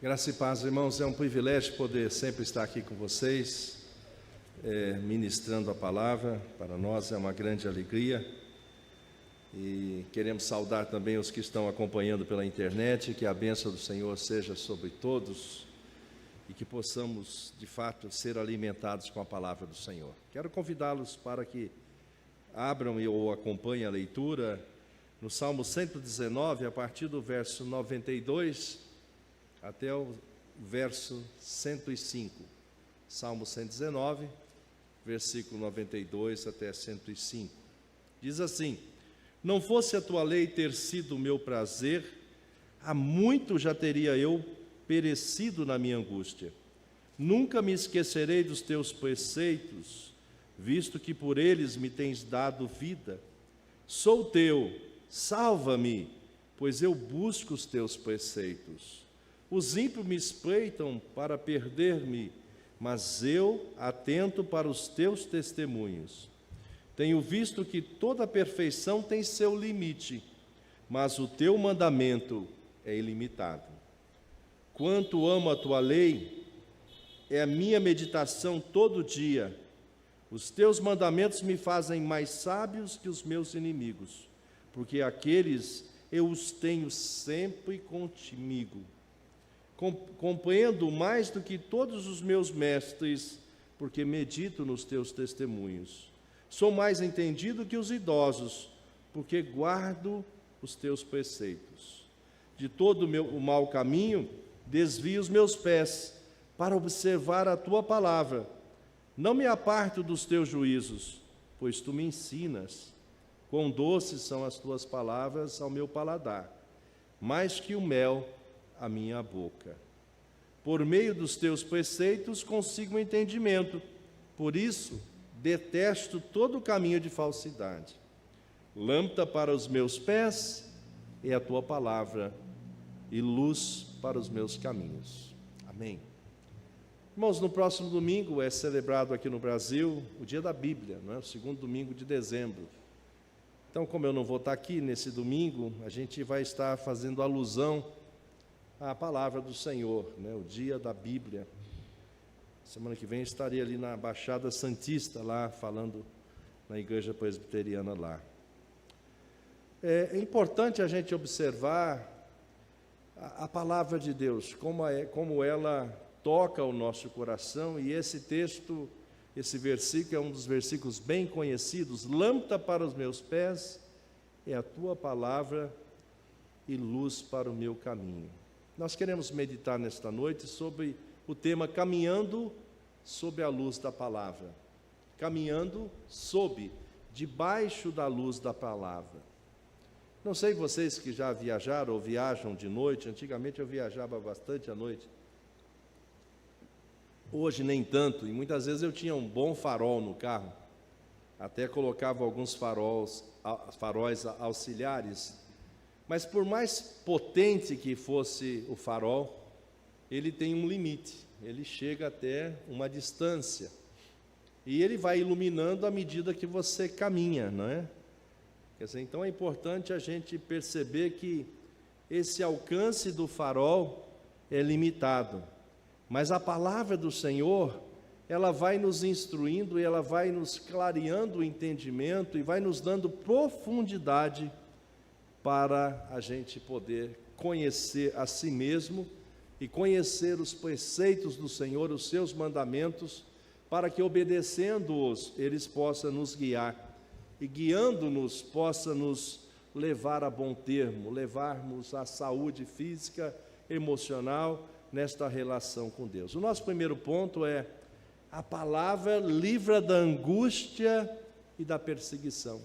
Graça e paz, irmãos, é um privilégio poder sempre estar aqui com vocês, ministrando a palavra. Para nós é uma grande alegria e queremos saudar também os que estão acompanhando pela internet, que a bênção do Senhor seja sobre todos e que possamos, de fato, ser alimentados com a palavra do Senhor. Quero convidá-los para que abram ou acompanhem a leitura no Salmo 119, a partir do verso 92, até o verso 105, Salmo 119, versículo 92 até 105. Diz assim: não fosse a tua lei ter sido o meu prazer, há muito já teria eu perecido na minha angústia. Nunca me esquecerei dos teus preceitos, visto que por eles me tens dado vida. Sou teu, salva-me, pois eu busco os teus preceitos. Os ímpios me espreitam para perder-me, mas eu atento para os teus testemunhos. Tenho visto que toda perfeição tem seu limite, mas o teu mandamento é ilimitado. Quanto amo a tua lei, é a minha meditação todo dia. Os teus mandamentos me fazem mais sábios que os meus inimigos, porque aqueles eu os tenho sempre comigo. Compreendo mais do que todos os meus mestres, porque medito nos teus testemunhos. Sou mais entendido que os idosos, porque guardo os teus preceitos. De todo o mau caminho, desvio os meus pés, para observar a tua palavra. Não me aparto dos teus juízos, pois tu me ensinas. Quão doces são as tuas palavras ao meu paladar, mais que o mel a minha boca. Por meio dos teus preceitos consigo entendimento, por isso detesto todo o caminho de falsidade. Lâmpada para os meus pés é a tua palavra e luz para os meus caminhos. Amém. Irmãos, no próximo domingo é celebrado aqui no Brasil o Dia da Bíblia, não é? O segundo domingo de dezembro. Então, como eu não vou estar aqui nesse domingo, a gente vai estar fazendo alusão à palavra do Senhor, né? O Dia da Bíblia. Semana que vem estarei ali na Baixada Santista, lá falando na igreja presbiteriana lá. É importante a gente observar a palavra de Deus, como ela toca o nosso coração, e esse texto, esse versículo é um dos versículos bem conhecidos. Lâmpada para os meus pés é a tua palavra e luz para o meu caminho. Nós queremos meditar nesta noite sobre o tema caminhando sob a luz da palavra. Caminhando debaixo da luz da palavra. Não sei vocês que já viajaram ou viajam de noite. Antigamente eu viajava bastante à noite. Hoje nem tanto, e muitas vezes eu tinha um bom farol no carro. Até colocava alguns faróis auxiliares. Mas por mais potente que fosse o farol, ele tem um limite, ele chega até uma distância. E ele vai iluminando à medida que você caminha, não é? Quer dizer, então é importante a gente perceber que esse alcance do farol é limitado. Mas a palavra do Senhor, ela vai nos instruindo e ela vai nos clareando o entendimento e vai nos dando profundidade para a gente poder conhecer a si mesmo e conhecer os preceitos do Senhor, os seus mandamentos, para que obedecendo-os, eles possam nos guiar, e guiando-nos, possa nos levar a bom termo, levarmos à saúde física, emocional, nesta relação com Deus. O nosso primeiro ponto é: a palavra livra da angústia e da perseguição.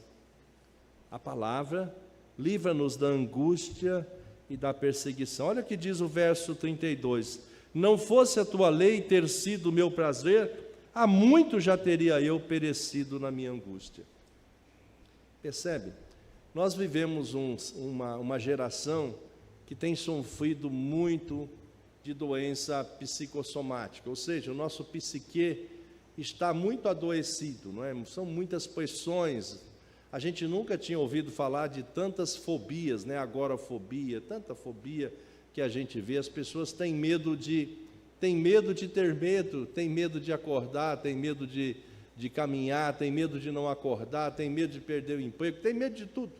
A palavra livra-nos da angústia e da perseguição. Olha o que diz o verso 32. Não fosse a tua lei ter sido o meu prazer, há muito já teria eu perecido na minha angústia. Percebe? Nós vivemos uma geração que tem sofrido muito de doença psicossomática, ou seja, o nosso psique está muito adoecido, não é? São muitas pressões. A gente nunca tinha ouvido falar de tantas fobias, né? Agorafobia, tanta fobia que a gente vê. As pessoas têm medo de ter medo, têm medo de acordar, têm medo de caminhar, têm medo de não acordar, têm medo de perder o emprego, têm medo de tudo.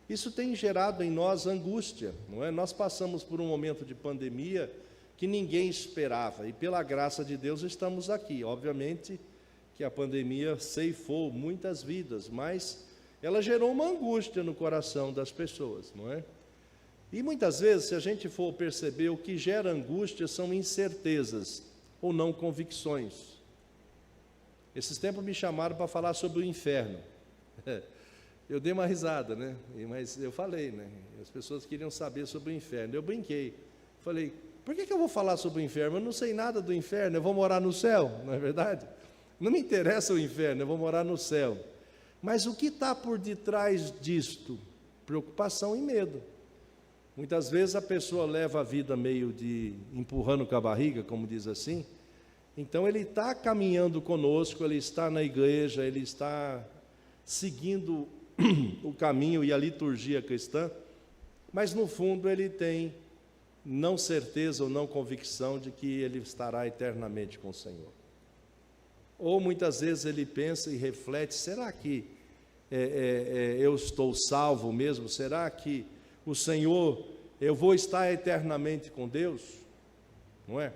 Isso tem gerado em nós angústia, não é? Nós passamos por um momento de pandemia que ninguém esperava, e pela graça de Deus estamos aqui. Obviamente que a pandemia ceifou muitas vidas, mas ela gerou uma angústia no coração das pessoas, não é? E muitas vezes, se a gente for perceber, o que gera angústia são incertezas ou não convicções. Esses tempos me chamaram para falar sobre o inferno. Eu dei uma risada, né? Mas eu falei, né? As pessoas queriam saber sobre o inferno. Eu brinquei. Falei, por que eu vou falar sobre o inferno? Eu não sei nada do inferno, eu vou morar no céu, não é verdade? Não me interessa o inferno, eu vou morar no céu. Mas o que está por detrás disto? Preocupação e medo. Muitas vezes a pessoa leva a vida meio de empurrando com a barriga, como diz assim. Então ele está caminhando conosco, ele está na igreja, ele está seguindo o caminho e a liturgia cristã, mas no fundo ele tem não certeza ou não convicção de que ele estará eternamente com o Senhor. Ou muitas vezes ele pensa e reflete, será que eu estou salvo mesmo? Será que o Senhor, eu vou estar eternamente com Deus? Não é?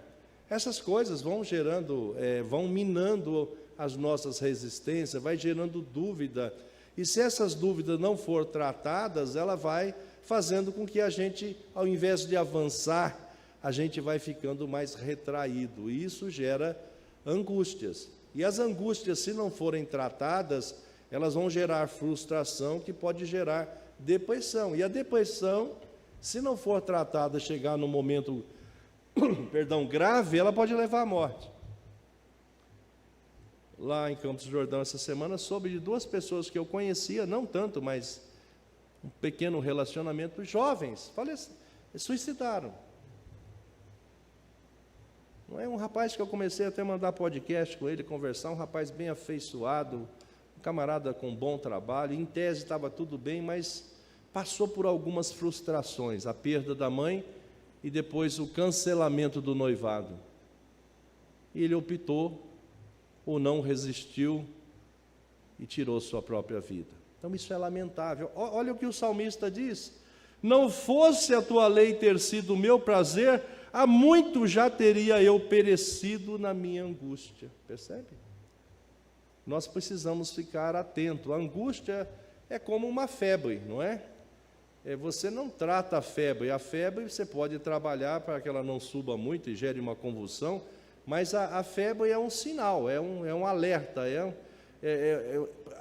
Essas coisas vão gerando, vão minando as nossas resistências, vai gerando dúvida. E se essas dúvidas não forem tratadas, ela vai fazendo com que a gente, ao invés de avançar, a gente vai ficando mais retraído. E isso gera angústias. E as angústias, se não forem tratadas, elas vão gerar frustração, que pode gerar depressão. E a depressão, se não for tratada, chegar no momento grave, ela pode levar à morte. Lá em Campos do Jordão, essa semana, soube de 2 pessoas que eu conhecia, não tanto, mas um pequeno relacionamento, jovens, suicidaram. Não é um rapaz que eu comecei até a mandar podcast com ele, conversar, um rapaz bem afeiçoado, um camarada com bom trabalho, em tese estava tudo bem, mas passou por algumas frustrações, a perda da mãe e depois o cancelamento do noivado. E ele optou, ou não resistiu, e tirou sua própria vida. Então isso é lamentável. Olha o que o salmista diz: não fosse a tua lei ter sido o meu prazer, há muito já teria eu perecido na minha angústia. Percebe? Nós precisamos ficar atentos. A angústia é como uma febre, não é? Você não trata a febre você pode trabalhar para que ela não suba muito e gere uma convulsão, mas a febre é um sinal, é um alerta,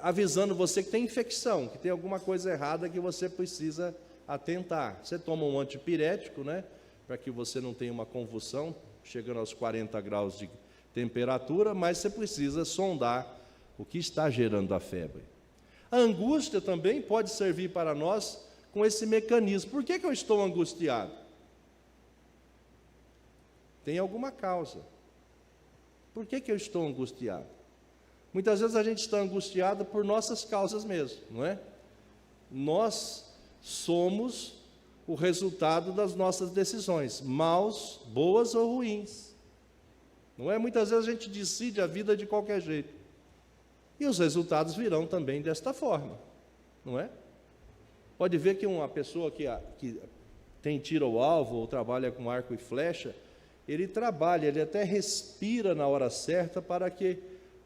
avisando você que tem infecção, que tem alguma coisa errada que você precisa atentar. Você toma um antipirético, né, para que você não tenha uma convulsão, chegando aos 40 graus de temperatura, mas você precisa sondar o que está gerando a febre. A angústia também pode servir para nós com esse mecanismo. Por que eu estou angustiado? Tem alguma causa. Por que eu estou angustiado? Muitas vezes a gente está angustiado por nossas causas mesmo, não é? Nós somos o resultado das nossas decisões, maus, boas ou ruins. Não é? Muitas vezes a gente decide a vida de qualquer jeito. E os resultados virão também desta forma, não é? Pode ver que uma pessoa que tem tiro ao alvo ou trabalha com arco e flecha, ele até respira na hora certa para que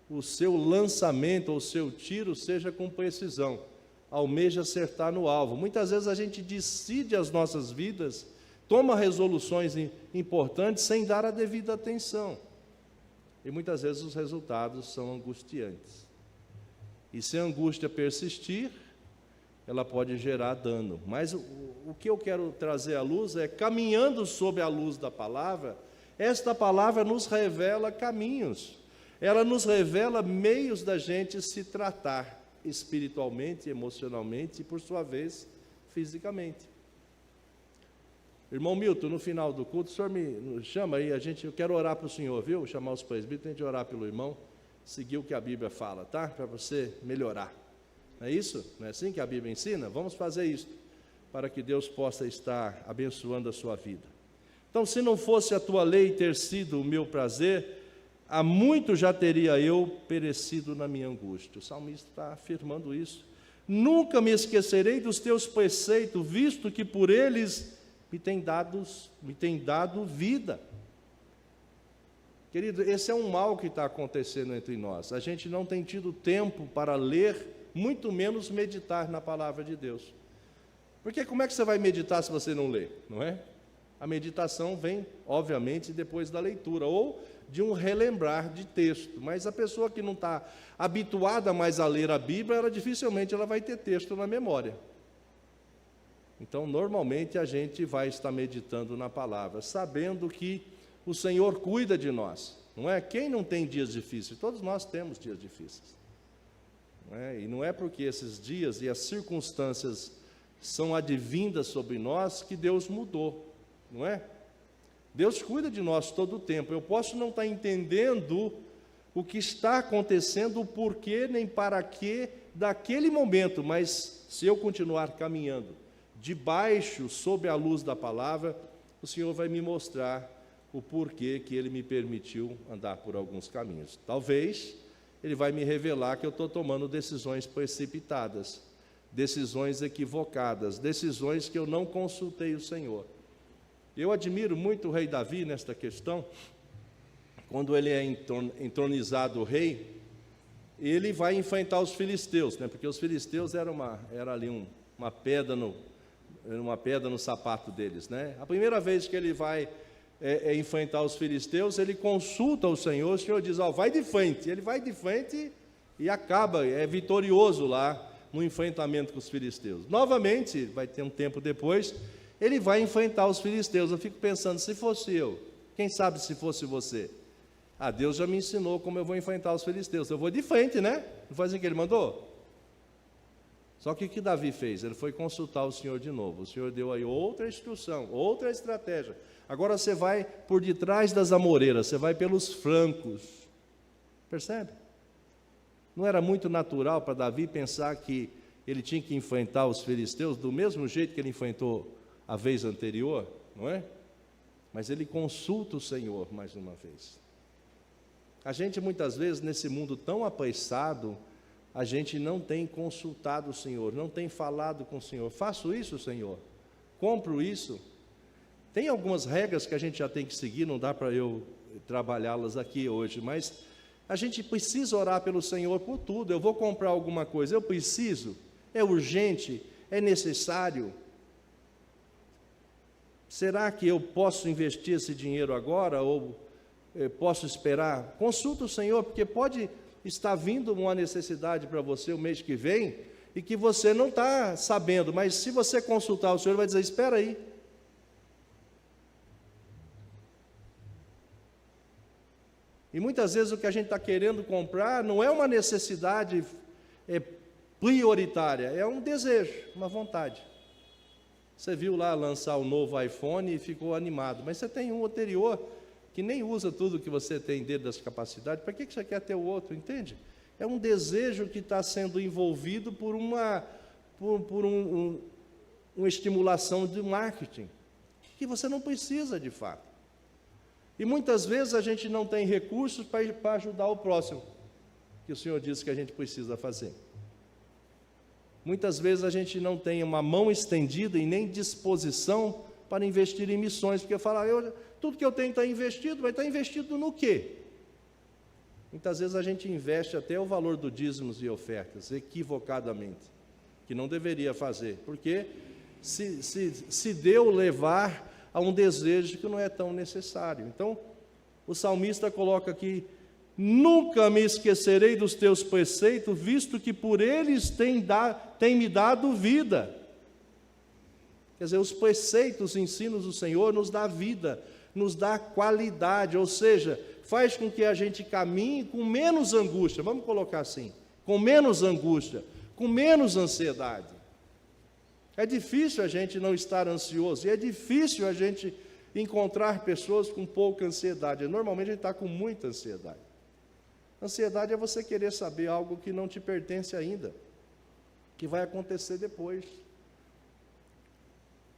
o seu lançamento ou o seu tiro seja com precisão, almeja acertar no alvo. Muitas vezes a gente decide as nossas vidas, toma resoluções importantes sem dar a devida atenção. E muitas vezes os resultados são angustiantes. E se a angústia persistir, ela pode gerar dano. Mas o que eu quero trazer à luz é, caminhando sob a luz da palavra, esta palavra nos revela caminhos, ela nos revela meios da gente se tratar espiritualmente, emocionalmente e, por sua vez, fisicamente. Irmão Milton, no final do culto, o senhor me chama aí, eu quero orar para o senhor, viu? Chamar os presbíteros, a gente orar pelo irmão, seguir o que a Bíblia fala, tá? Para você melhorar. Não é isso? Não é assim que a Bíblia ensina? Vamos fazer isso, para que Deus possa estar abençoando a sua vida. Então, se não fosse a tua lei ter sido o meu prazer, há muito já teria eu perecido na minha angústia. O salmista está afirmando isso. Nunca me esquecerei dos teus preceitos, visto que por eles me tem dado vida. Querido, esse é um mal que está acontecendo entre nós. A gente não tem tido tempo para ler, muito menos meditar na palavra de Deus. Porque como é que você vai meditar se você não lê, não é? A meditação vem, obviamente, depois da leitura, ou de um relembrar de texto. Mas a pessoa que não está habituada mais a ler a Bíblia, dificilmente ela vai ter texto na memória. Então, normalmente, a gente vai estar meditando na palavra, sabendo que o Senhor cuida de nós, não é? Quem não tem dias difíceis? Todos nós temos dias difíceis. Não é? E não é porque esses dias e as circunstâncias são advindas sobre nós que Deus mudou, não é? Deus cuida de nós todo o tempo. Eu posso não estar entendendo o que está acontecendo, o porquê, nem para quê daquele momento, mas se eu continuar caminhando debaixo, sob a luz da palavra, o Senhor vai me mostrar o porquê que Ele me permitiu andar por alguns caminhos. Talvez Ele vai me revelar que eu estou tomando decisões precipitadas, decisões equivocadas, decisões que eu não consultei o Senhor. Eu admiro muito o rei Davi nesta questão. Quando ele é entronizado rei, ele vai enfrentar os filisteus, né? Porque os filisteus era ali uma pedra no sapato deles, né? A primeira vez que ele vai enfrentar os filisteus, ele consulta o Senhor diz, vai de frente. Ele vai de frente e acaba, é vitorioso lá no enfrentamento com os filisteus. Novamente, vai ter um tempo depois, ele vai enfrentar os filisteus. Eu fico pensando, se fosse eu, quem sabe se fosse você? Deus já me ensinou como eu vou enfrentar os filisteus. Eu vou de frente, né? Não foi assim que ele mandou? Só que o que Davi fez? Ele foi consultar o Senhor de novo. O Senhor deu aí outra instrução, outra estratégia. Agora você vai por detrás das amoreiras, você vai pelos flancos. Percebe? Não era muito natural para Davi pensar que ele tinha que enfrentar os filisteus do mesmo jeito que ele enfrentou a vez anterior, não é? Mas ele consulta o Senhor mais uma vez. A gente muitas vezes, nesse mundo tão apressado, a gente não tem consultado o Senhor, não tem falado com o Senhor. Faço isso, Senhor? Compro isso? Tem algumas regras que a gente já tem que seguir, não dá para eu trabalhá-las aqui hoje, mas a gente precisa orar pelo Senhor por tudo. Eu vou comprar alguma coisa, eu preciso? É urgente? É necessário? Será que eu posso investir esse dinheiro agora ou posso esperar? Consulta o Senhor, porque pode estar vindo uma necessidade para você o mês que vem e que você não está sabendo, mas se você consultar o Senhor, ele vai dizer, espera aí. E muitas vezes o que a gente está querendo comprar não é uma necessidade prioritária, é um desejo, uma vontade. Você viu lá lançar o novo iPhone e ficou animado, mas você tem um anterior que nem usa tudo que você tem dentro das capacidades, para que você quer ter o outro, entende? É um desejo que está sendo envolvido por uma estimulação de marketing, que você não precisa de fato. E muitas vezes a gente não tem recursos para ajudar o próximo, que o Senhor disse que a gente precisa fazer. Muitas vezes a gente não tem uma mão estendida e nem disposição para investir em missões, porque fala, tudo que eu tenho está investido, mas está investido no quê? Muitas vezes a gente investe até o valor do dízimos e ofertas, equivocadamente, que não deveria fazer, porque se deu levar a um desejo que não é tão necessário. Então, o salmista coloca aqui, nunca me esquecerei dos teus preceitos, visto que por eles tem me dado vida. Quer dizer, os preceitos, os ensinos do Senhor nos dá vida, nos dá qualidade, ou seja, faz com que a gente caminhe com menos angústia, vamos colocar assim, com menos angústia, com menos ansiedade. É difícil a gente não estar ansioso, e é difícil a gente encontrar pessoas com pouca ansiedade. Normalmente a gente está com muita ansiedade. Ansiedade é você querer saber algo que não te pertence ainda, que vai acontecer depois.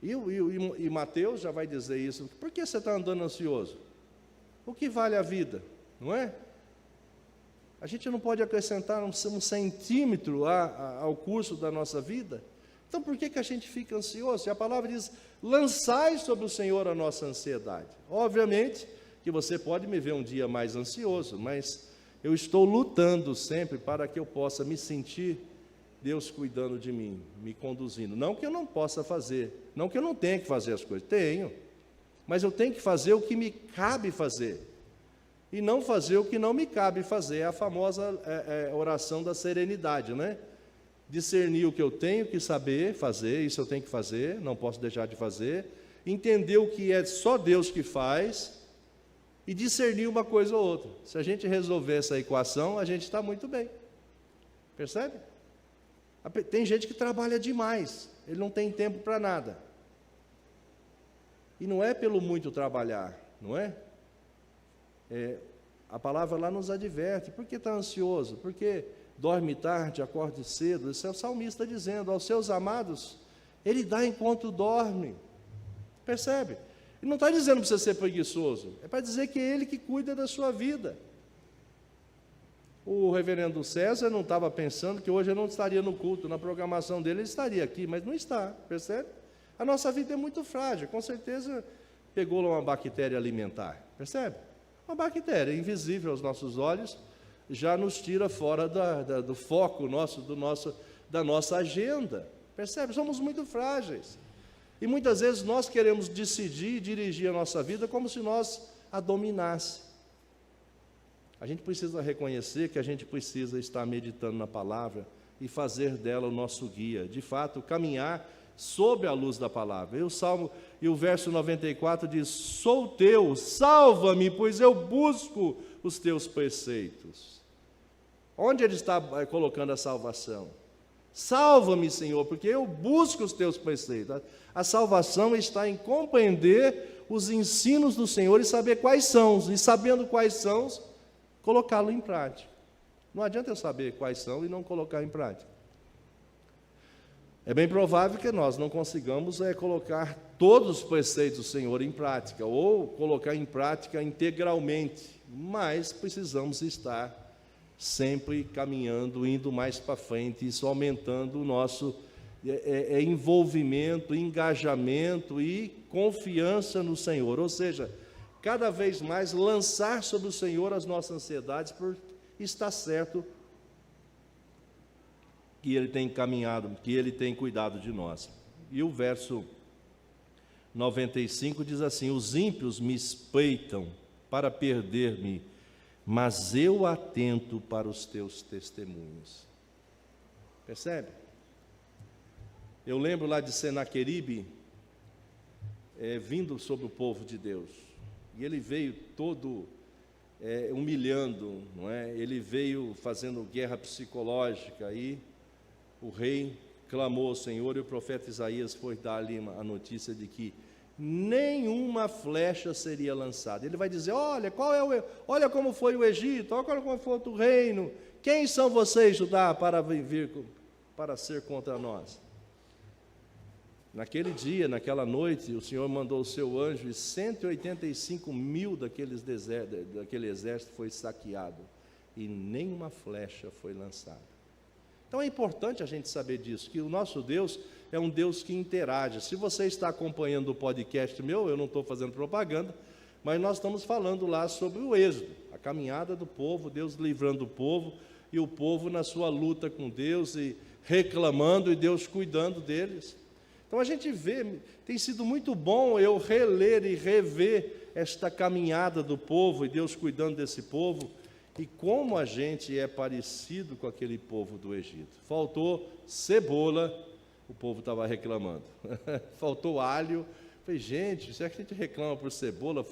E Mateus já vai dizer isso. Por que você está andando ansioso? O que vale a vida, não é? A gente não pode acrescentar um centímetro ao curso da nossa vida. Então por que a gente fica ansioso? E a palavra diz, lançai sobre o Senhor a nossa ansiedade. Obviamente que você pode me ver um dia mais ansioso, mas eu estou lutando sempre para que eu possa me sentir Deus cuidando de mim, me conduzindo. Não que eu não possa fazer, não que eu não tenha que fazer as coisas, tenho, mas eu tenho que fazer o que me cabe fazer, e não fazer o que não me cabe fazer, é a famosa oração da serenidade, né? Discernir o que eu tenho que saber fazer, isso eu tenho que fazer, não posso deixar de fazer, entender o que é só Deus que faz, e discernir uma coisa ou outra. Se a gente resolver essa equação, a gente está muito bem, percebe? Tem gente que trabalha demais, ele não tem tempo para nada. E não é pelo muito trabalhar, não é? A palavra lá nos adverte. Por que está ansioso? Porque dorme tarde, acorde cedo. Esse é o salmista dizendo, aos seus amados, ele dá enquanto dorme. Percebe? Ele não está dizendo para você ser preguiçoso, é para dizer que é ele que cuida da sua vida. O reverendo César não estava pensando que hoje eu não estaria no culto, na programação dele ele estaria aqui, mas não está, percebe? A nossa vida é muito frágil, com certeza pegou lá uma bactéria alimentar, percebe? Uma bactéria invisível aos nossos olhos, já nos tira fora do foco da nossa agenda, percebe? Somos muito frágeis, e muitas vezes nós queremos decidir e dirigir a nossa vida como se nós a dominássemos. A gente precisa reconhecer que a gente precisa estar meditando na palavra e fazer dela o nosso guia, de fato, caminhar sob a luz da palavra. E o verso 94 diz, sou teu, salva-me, pois eu busco os teus preceitos. Onde ele está colocando a salvação? Salva-me, Senhor, porque eu busco os teus preceitos. A salvação está em compreender os ensinos do Senhor e saber quais são, e sabendo quais são, colocá-lo em prática. Não adianta eu saber quais são e não colocar em prática. É bem provável que nós não consigamos colocar todos os preceitos do Senhor em prática, ou colocar em prática integralmente, mas precisamos estar sempre caminhando, indo mais para frente, isso aumentando o nosso envolvimento, engajamento e confiança no Senhor, ou seja, cada vez mais lançar sobre o Senhor as nossas ansiedades, por estar certo que Ele tem caminhado, que Ele tem cuidado de nós. E o verso 95 diz assim, os ímpios me espreitam para perder-me, mas eu atento para os teus testemunhos. Percebe? Eu lembro lá de Senaqueribe, vindo sobre o povo de Deus. E ele veio todo humilhando, não é? Ele veio fazendo guerra psicológica, e o rei clamou ao Senhor, e o profeta Isaías foi dar-lhe a notícia de que nenhuma flecha seria lançada. Ele vai dizer, olha como foi o Egito, olha como foi o reino, quem são vocês, Judá, para ser contra nós? Naquele dia, naquela noite, o Senhor mandou o seu anjo, e 185 mil daquele exército foi saqueado, e nenhuma flecha foi lançada. Então é importante a gente saber disso, que o nosso Deus é um Deus que interage. Se você está acompanhando o podcast meu, eu não estou fazendo propaganda, mas nós estamos falando lá sobre o êxodo, a caminhada do povo, Deus livrando o povo, e o povo na sua luta com Deus, e reclamando, e Deus cuidando deles. Então a gente vê, tem sido muito bom eu reler e rever esta caminhada do povo, e Deus cuidando desse povo, e como a gente é parecido com aquele povo do Egito. Faltou cebola, o povo estava reclamando. Faltou alho. Falei, gente, será que a gente reclama por cebola?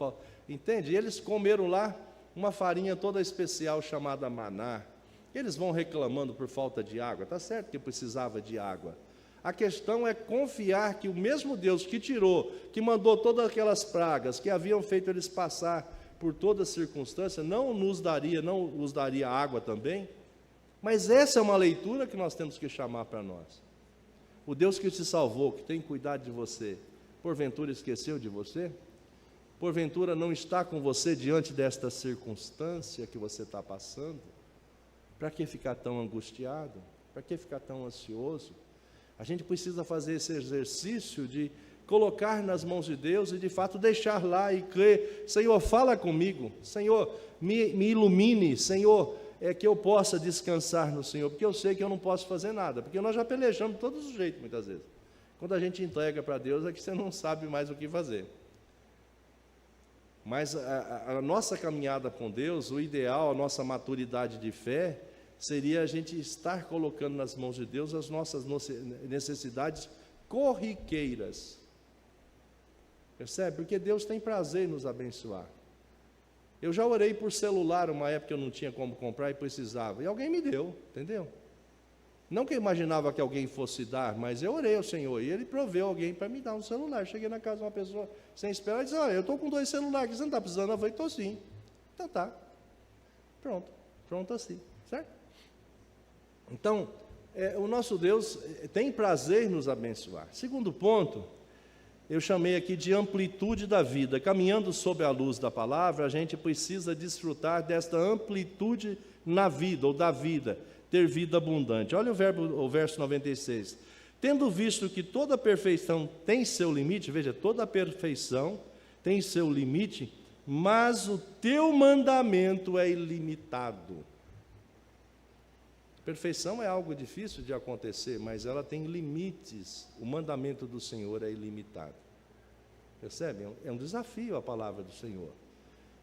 Entende? E eles comeram lá uma farinha toda especial chamada maná. Eles vão reclamando por falta de água. Está certo que precisava de água. A questão é confiar que o mesmo Deus que tirou, que mandou todas aquelas pragas que haviam feito eles passar por toda circunstância, não os daria água também? Mas essa é uma leitura que nós temos que chamar para nós. O Deus que te salvou, que tem cuidado de você, porventura esqueceu de você? Porventura não está com você diante desta circunstância que você está passando? Para que ficar tão angustiado? Para que ficar tão ansioso? A gente precisa fazer esse exercício de colocar nas mãos de Deus e de fato deixar lá e crer. Senhor, fala comigo. Senhor, me ilumine. Senhor, que eu possa descansar no Senhor, porque eu sei que eu não posso fazer nada, porque nós já pelejamos de todos os jeitos muitas vezes. Quando a gente entrega para Deus é que você não sabe mais o que fazer. Mas a nossa caminhada com Deus, o ideal, a nossa maturidade de fé, seria a gente estar colocando nas mãos de Deus as nossas necessidades corriqueiras. Percebe? Porque Deus tem prazer em nos abençoar. Eu já orei por celular, uma época eu não tinha como comprar e precisava, e alguém me deu, entendeu? Não que eu imaginava que alguém fosse dar, mas eu orei ao Senhor, e Ele proveu alguém para me dar um celular. Cheguei na casa de uma pessoa, sem esperar, e disse, olha, eu estou com 2 celulares, você não está precisando? Eu falei, estou sim. Então tá, pronto assim, certo? Então, o nosso Deus tem prazer em nos abençoar. Segundo ponto, eu chamei aqui de amplitude da vida. Caminhando sob a luz da palavra, a gente precisa desfrutar desta amplitude na vida, ou da vida, ter vida abundante. Olha o verso 96. Tendo visto que toda perfeição tem seu limite, veja, toda perfeição tem seu limite, mas o teu mandamento é ilimitado. Perfeição é algo difícil de acontecer, mas ela tem limites. O mandamento do Senhor é ilimitado. Percebe? É um desafio a palavra do Senhor.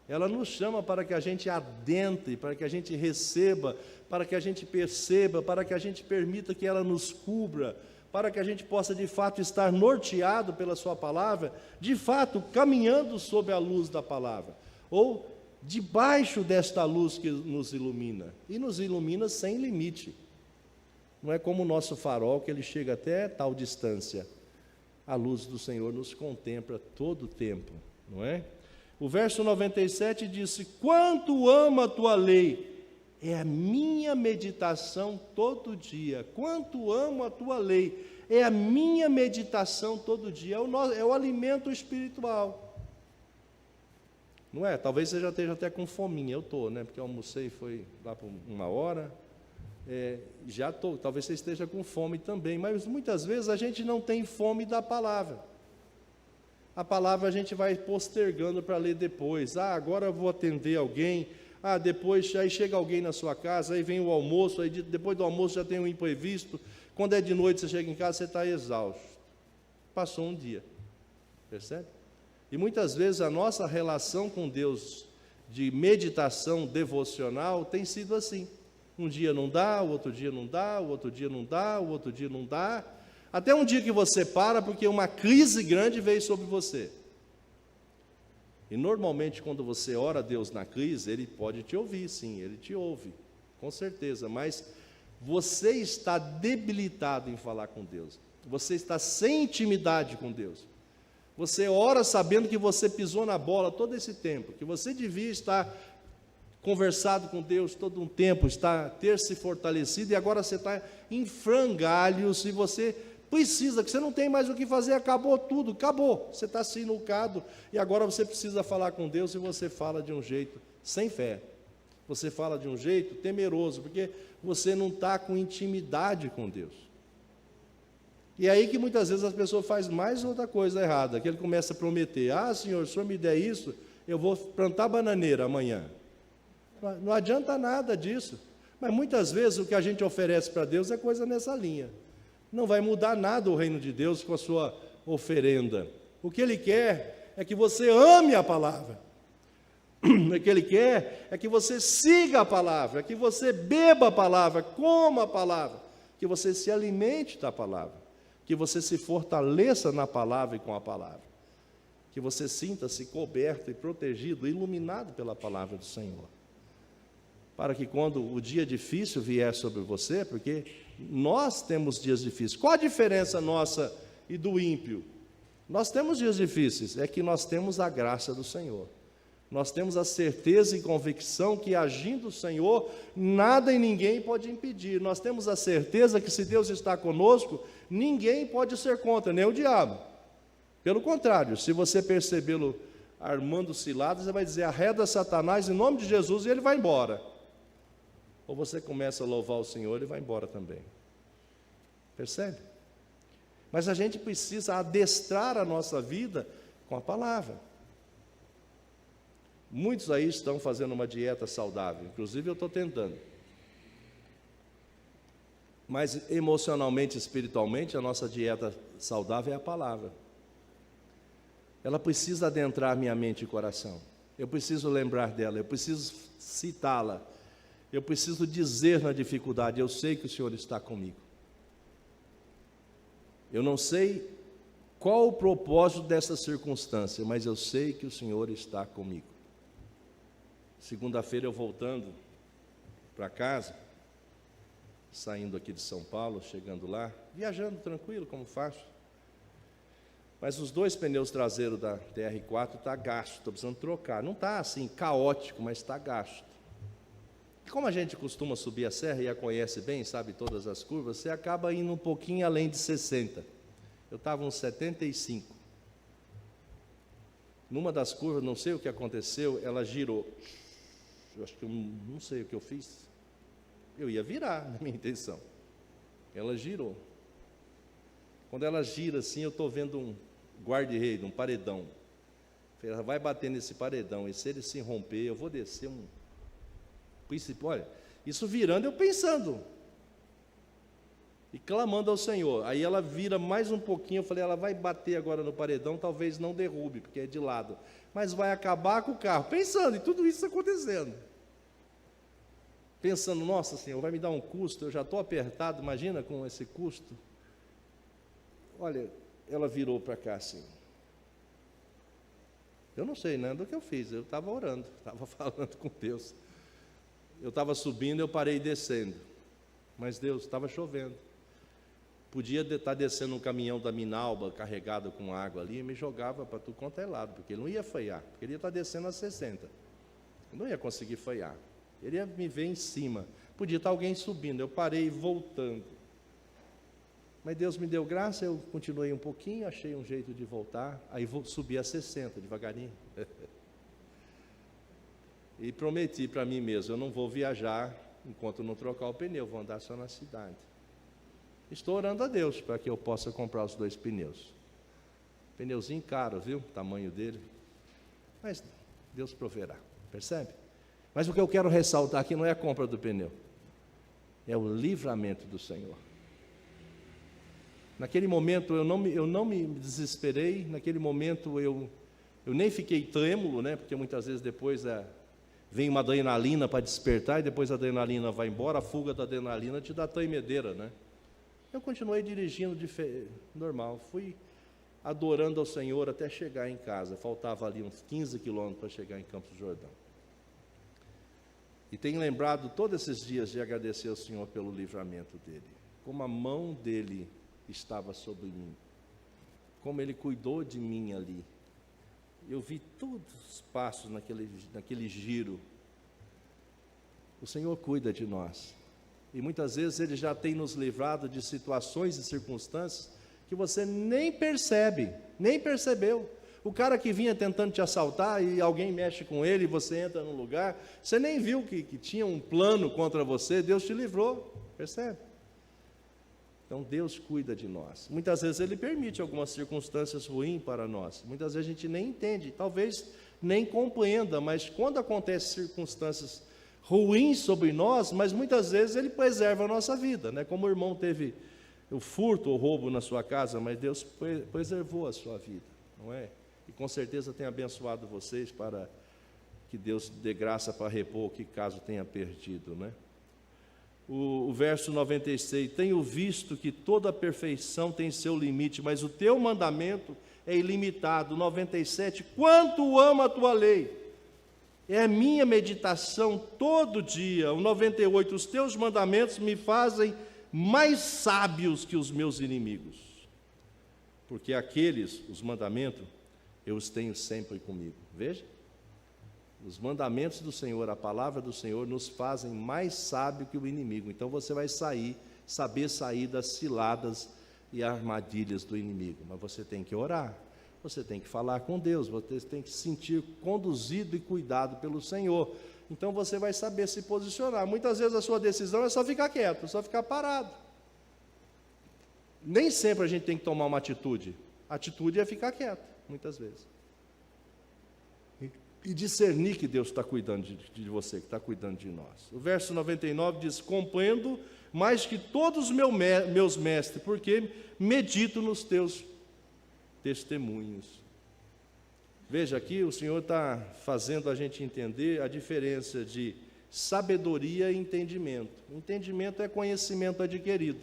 Ela nos chama para que a gente adentre, para que a gente receba, para que a gente perceba, para que a gente permita que ela nos cubra, para que a gente possa de fato estar norteado pela sua palavra, de fato caminhando sob a luz da palavra, ou debaixo desta luz que nos ilumina, e nos ilumina sem limite. Não é como o nosso farol, que ele chega até tal distância. A luz do Senhor nos contempla todo o tempo, não é? O verso 97 disse, quanto amo a tua lei, é a minha meditação todo dia. Quanto amo a tua lei, é a minha meditação todo dia. É o alimento espiritual. Não é? Talvez você já esteja até com fominha. Eu estou, né? Porque eu almocei, foi lá por 1 hora. Já estou. Talvez você esteja com fome também. Mas muitas vezes a gente não tem fome da palavra. A palavra a gente vai postergando para ler depois. Agora eu vou atender alguém. Depois aí chega alguém na sua casa, aí vem o almoço, aí depois do almoço já tem um imprevisto. Quando é de noite, você chega em casa, você está exausto. Passou um dia. Percebe? E muitas vezes a nossa relação com Deus de meditação devocional tem sido assim. Um dia não dá, o outro dia não dá, o outro dia não dá, o outro dia não dá. Até um dia que você para porque uma crise grande veio sobre você. E normalmente quando você ora a Deus na crise, Ele pode te ouvir, sim, Ele te ouve, com certeza. Mas você está debilitado em falar com Deus. Você está sem intimidade com Deus. Você ora sabendo que você pisou na bola todo esse tempo, que você devia estar conversado com Deus todo um tempo, ter se fortalecido, e agora você está em frangalhos, e você precisa, que você não tem mais o que fazer, acabou tudo, acabou, você está sinucado, e agora você precisa falar com Deus, e você fala de um jeito sem fé, você fala de um jeito temeroso, porque você não está com intimidade com Deus. E é aí que muitas vezes as pessoas fazem mais outra coisa errada, que ele começa a prometer, Senhor, se o Senhor me der isso, eu vou plantar bananeira amanhã. Não adianta nada disso. Mas muitas vezes o que a gente oferece para Deus é coisa nessa linha. Não vai mudar nada o reino de Deus com a sua oferenda. O que Ele quer é que você ame a palavra. O que Ele quer é que você siga a palavra, que você beba a palavra, coma a palavra, que você se alimente da palavra, que você se fortaleça na palavra e com a palavra, que você sinta-se coberto e protegido, iluminado pela palavra do Senhor, para que quando o dia difícil vier sobre você, porque nós temos dias difíceis. Qual a diferença nossa e do ímpio? Nós temos dias difíceis, é que nós temos a graça do Senhor. Nós temos a certeza e convicção que, agindo o Senhor, nada e ninguém pode impedir. Nós temos a certeza que, se Deus está conosco, ninguém pode ser contra, nem o diabo. Pelo contrário, se você percebê-lo armando ciladas, você vai dizer: arreda Satanás em nome de Jesus, e ele vai embora. Ou você começa a louvar o Senhor e vai embora também. Percebe? Mas a gente precisa adestrar a nossa vida com a palavra. Muitos aí estão fazendo uma dieta saudável, inclusive eu estou tentando. Mas emocionalmente, espiritualmente, a nossa dieta saudável é a palavra. Ela precisa adentrar minha mente e coração. Eu preciso lembrar dela, eu preciso citá-la. Eu preciso dizer na dificuldade: eu sei que o Senhor está comigo. Eu não sei qual o propósito dessa circunstância, mas eu sei que o Senhor está comigo. Segunda-feira eu voltando para casa, saindo aqui de São Paulo, chegando lá, viajando tranquilo, como faço. Mas os 2 pneus traseiros da TR4 estão gastos, estou precisando trocar. Não está assim caótico, mas está gasto. E como a gente costuma subir a serra e a conhece bem, sabe todas as curvas, você acaba indo um pouquinho além de 60. Eu estava uns 75. Numa das curvas, não sei o que aconteceu, ela girou. Eu acho que eu não sei o que eu fiz. Eu ia virar, na minha intenção. Ela girou. Quando ela gira assim, eu estou vendo um guarda-reio, um paredão. Ela vai bater nesse paredão, e se ele se romper, eu vou descer um princípio. Olha, isso virando, eu pensando e clamando ao Senhor. Aí ela vira mais um pouquinho, eu falei: ela vai bater agora no paredão, talvez não derrube, porque é de lado, mas vai acabar com o carro. Pensando, e tudo isso acontecendo. Pensando: nossa Senhor, vai me dar um custo, eu já estou apertado, imagina com esse custo. Olha, ela virou para cá assim. Eu não sei nada do que eu fiz, eu estava orando, estava falando com Deus. Eu estava subindo, eu parei descendo. Mas Deus, estava chovendo. Podia estar descendo um caminhão da Minalba carregado com água ali, e me jogava para tudo quanto é lado, porque ele não ia frear, porque ele ia estar descendo a 60. Eu não ia conseguir frear. Ele ia me ver em cima. Podia estar alguém subindo, eu parei voltando. Mas Deus me deu graça, eu continuei um pouquinho, achei um jeito de voltar, aí subi a 60, devagarinho. E prometi para mim mesmo: eu não vou viajar enquanto não trocar o pneu, vou andar só na cidade. Estou orando a Deus para que eu possa comprar os 2 pneus. Pneuzinho caro, viu? O tamanho dele. Mas Deus proverá, percebe? Mas o que eu quero ressaltar aqui não é a compra do pneu, é o livramento do Senhor. Naquele momento eu não me desesperei, naquele momento eu nem fiquei trêmulo, né? Porque muitas vezes depois vem uma adrenalina para despertar, e depois a adrenalina vai embora, a fuga da adrenalina te dá tremedeira, né? Eu continuei dirigindo normal, fui adorando ao Senhor até chegar em casa. Faltava ali uns 15 quilômetros para chegar em Campos do Jordão. E tenho lembrado todos esses dias de agradecer ao Senhor pelo livramento dele, como a mão dele estava sobre mim, como ele cuidou de mim ali. Eu vi todos os passos naquele giro. O Senhor cuida de nós, e muitas vezes Ele já tem nos livrado de situações e circunstâncias que você nem percebe, nem percebeu. O cara que vinha tentando te assaltar e alguém mexe com ele e você entra num lugar, você nem viu que tinha um plano contra você, Deus te livrou, percebe? Então Deus cuida de nós. Muitas vezes Ele permite algumas circunstâncias ruins para nós. Muitas vezes a gente nem entende, talvez nem compreenda, mas quando acontecem circunstâncias ruins sobre nós, mas muitas vezes Ele preserva a nossa vida, né? Como o irmão teve o furto ou roubo na sua casa, mas Deus preservou a sua vida, não é? E com certeza tem abençoado vocês para que Deus dê graça para repor o que caso tenha perdido, né? O verso 96, tenho visto que toda perfeição tem seu limite, mas o teu mandamento é ilimitado. 97, quanto amo a tua lei, é a minha meditação todo dia. O 98, os teus mandamentos me fazem mais sábios que os meus inimigos, porque os mandamentos, eu os tenho sempre comigo. Veja, Os mandamentos do Senhor, a palavra do Senhor, nos fazem mais sábio que o inimigo. Então você vai saber sair das ciladas e armadilhas do inimigo. Mas você tem que orar, você tem que falar com Deus, você tem que se sentir conduzido e cuidado pelo Senhor. Então você vai saber se posicionar. Muitas vezes a sua decisão é só ficar quieto, só ficar parado. Nem sempre a gente tem que tomar uma atitude. A atitude é ficar quieto, muitas vezes. E discernir que Deus está cuidando de você, que está cuidando de nós. O verso 99 diz: compreendo mais que todos os meus mestres, porque medito nos teus testemunhos. Veja aqui, o Senhor está fazendo a gente entender a diferença de sabedoria e entendimento. Entendimento é conhecimento adquirido.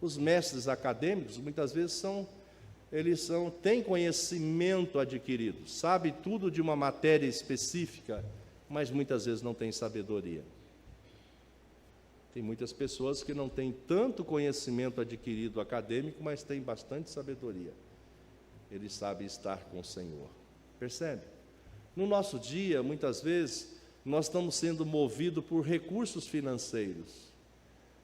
Os mestres acadêmicos, muitas vezes, têm conhecimento adquirido, sabe tudo de uma matéria específica, mas muitas vezes não têm sabedoria. Tem muitas pessoas que não têm tanto conhecimento adquirido acadêmico, mas têm bastante sabedoria. Ele sabe estar com o Senhor. Percebe? No nosso dia, muitas vezes, nós estamos sendo movidos por recursos financeiros.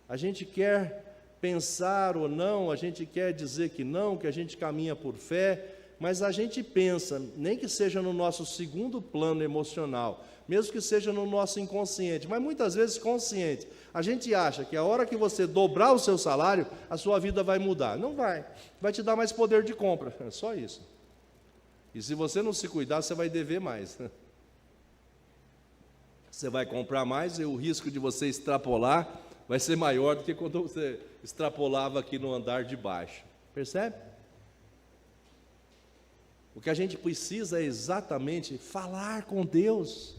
A gente quer pensar ou não, a gente quer dizer que não, que a gente caminha por fé, mas a gente pensa, nem que seja no nosso segundo plano emocional, mesmo que seja no nosso inconsciente, mas muitas vezes consciente, a gente acha que a hora que você dobrar o seu salário, a sua vida vai mudar. Não vai, vai te dar mais poder de compra, é só isso. E se você não se cuidar, você vai dever mais. Você vai comprar mais e o risco de você extrapolar vai ser maior do que quando você extrapolava aqui no andar de baixo. Percebe? O que a gente precisa é exatamente falar com Deus.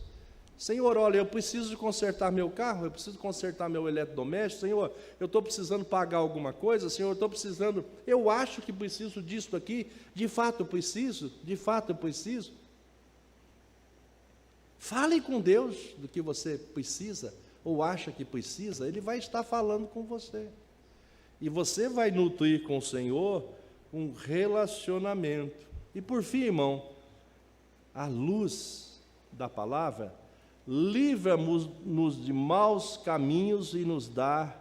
Senhor, olha, eu preciso consertar meu carro, eu preciso consertar meu eletrodoméstico. Senhor, eu estou precisando pagar alguma coisa. Senhor, eu estou precisando, eu acho que preciso disso aqui. De fato eu preciso, de fato eu preciso. Fale com Deus do que você precisa ou acha que precisa, Ele vai estar falando com você. E você vai nutrir com o Senhor um relacionamento. E por fim, irmão, a luz da palavra livra-nos de maus caminhos e nos dá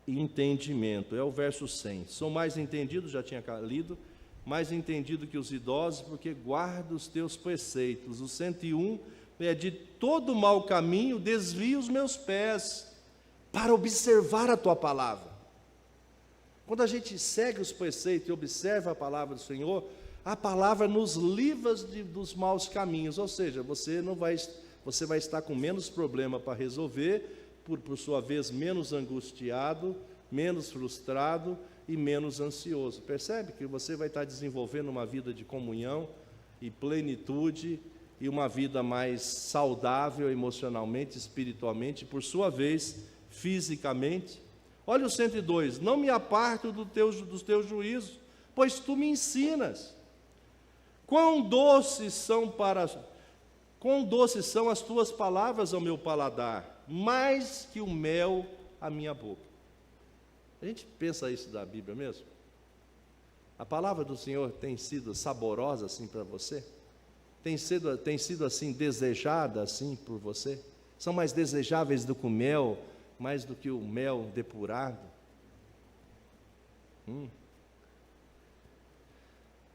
entendimento. É o verso 100. Sou mais entendido, já tinha lido, mais entendido que os idosos, porque guardo os teus preceitos. O 101 é: de todo mau caminho desvio os meus pés para observar a tua palavra. Quando a gente segue os preceitos e observa a palavra do Senhor, a palavra nos livra dos maus caminhos, ou seja, você vai estar com menos problema para resolver, por sua vez menos angustiado, menos frustrado e menos ansioso. Percebe que você vai estar desenvolvendo uma vida de comunhão e plenitude, e uma vida mais saudável emocionalmente, espiritualmente, por sua vez, fisicamente. Olha o 102, não me aparto dos teus juízos, pois tu me ensinas. Quão doces são as tuas palavras ao meu paladar, mais que o mel à minha boca. A gente pensa isso da Bíblia mesmo? A palavra do Senhor tem sido saborosa assim para você? Tem sido assim desejada assim por você? São mais desejáveis do que o mel, mais do que o mel depurado?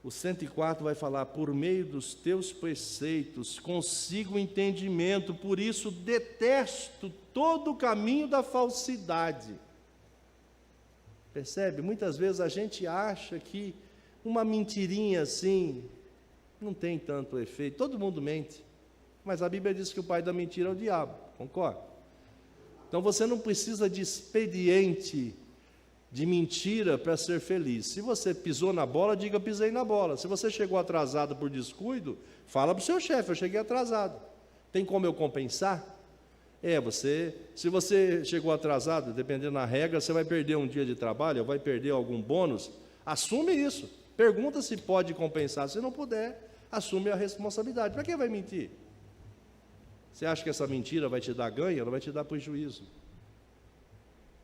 O 104 vai falar: por meio dos teus preceitos consigo entendimento, por isso detesto todo o caminho da falsidade. Percebe? Muitas vezes a gente acha que uma mentirinha assim não tem tanto efeito. Todo mundo mente, mas a Bíblia diz que o pai da mentira é o diabo, concorda? Então você não precisa de expediente de mentira para ser feliz. Se você pisou na bola, diga: pisei na bola. Se você chegou atrasado por descuido, fala para o seu chefe: eu cheguei atrasado. Tem como eu compensar? Se você chegou atrasado, dependendo da regra, você vai perder um dia de trabalho, ou vai perder algum bônus. Assume isso. Pergunta se pode compensar. Se não puder, assume a responsabilidade. Para que vai mentir? Você acha que essa mentira vai te dar ganho? Ela vai te dar prejuízo.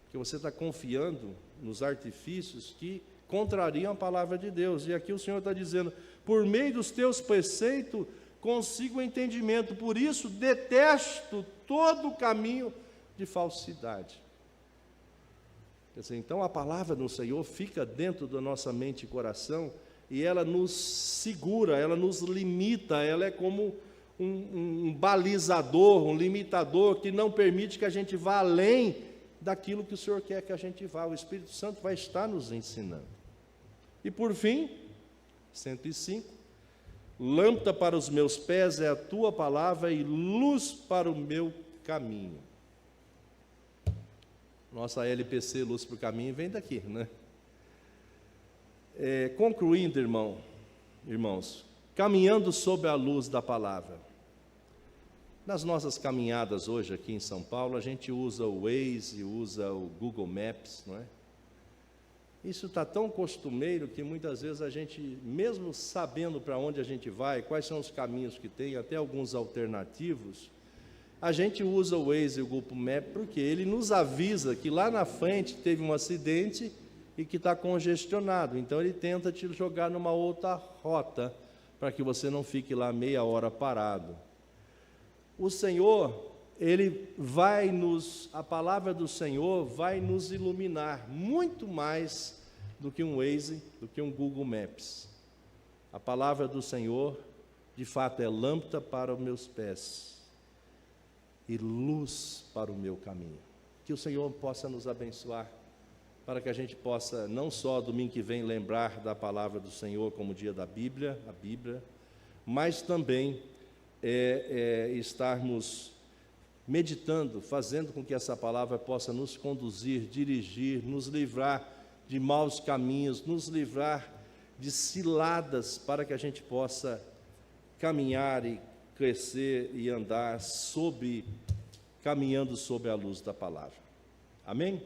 Porque você está confiando nos artifícios que contrariam a palavra de Deus. E aqui o Senhor está dizendo: por meio dos teus preceitos consigo o entendimento, por isso detesto todo o caminho de falsidade. Quer dizer, então a palavra do Senhor fica dentro da nossa mente e coração, e ela nos segura, ela nos limita, ela é como um balizador, um limitador que não permite que a gente vá além daquilo que o Senhor quer que a gente vá. O Espírito Santo vai estar nos ensinando. E por fim, 105, lâmpada para os meus pés é a tua palavra e luz para o meu caminho. Nossa LPC, Luz para o Caminho, vem daqui, né? Concluindo, irmãos, caminhando sob a luz da palavra. Nas nossas caminhadas hoje aqui em São Paulo, a gente usa o Waze, usa o Google Maps, não é? Isso está tão costumeiro que muitas vezes a gente, mesmo sabendo para onde a gente vai, quais são os caminhos que tem, até alguns alternativos, a gente usa o Waze e o Google Maps porque ele nos avisa que lá na frente teve um acidente e que está congestionado. Então ele tenta te jogar numa outra rota para que você não fique lá meia hora parado. O Senhor, a palavra do Senhor vai nos iluminar muito mais do que um Waze, do que um Google Maps. A palavra do Senhor, de fato, é lâmpada para os meus pés e luz para o meu caminho. Que o Senhor possa nos abençoar, para que a gente possa, não só domingo que vem, lembrar da palavra do Senhor como dia da Bíblia, a Bíblia, mas também estarmos meditando, fazendo com que essa palavra possa nos conduzir, dirigir, nos livrar de maus caminhos, nos livrar de ciladas, para que a gente possa caminhar e crescer e andar caminhando sob a luz da palavra. Amém?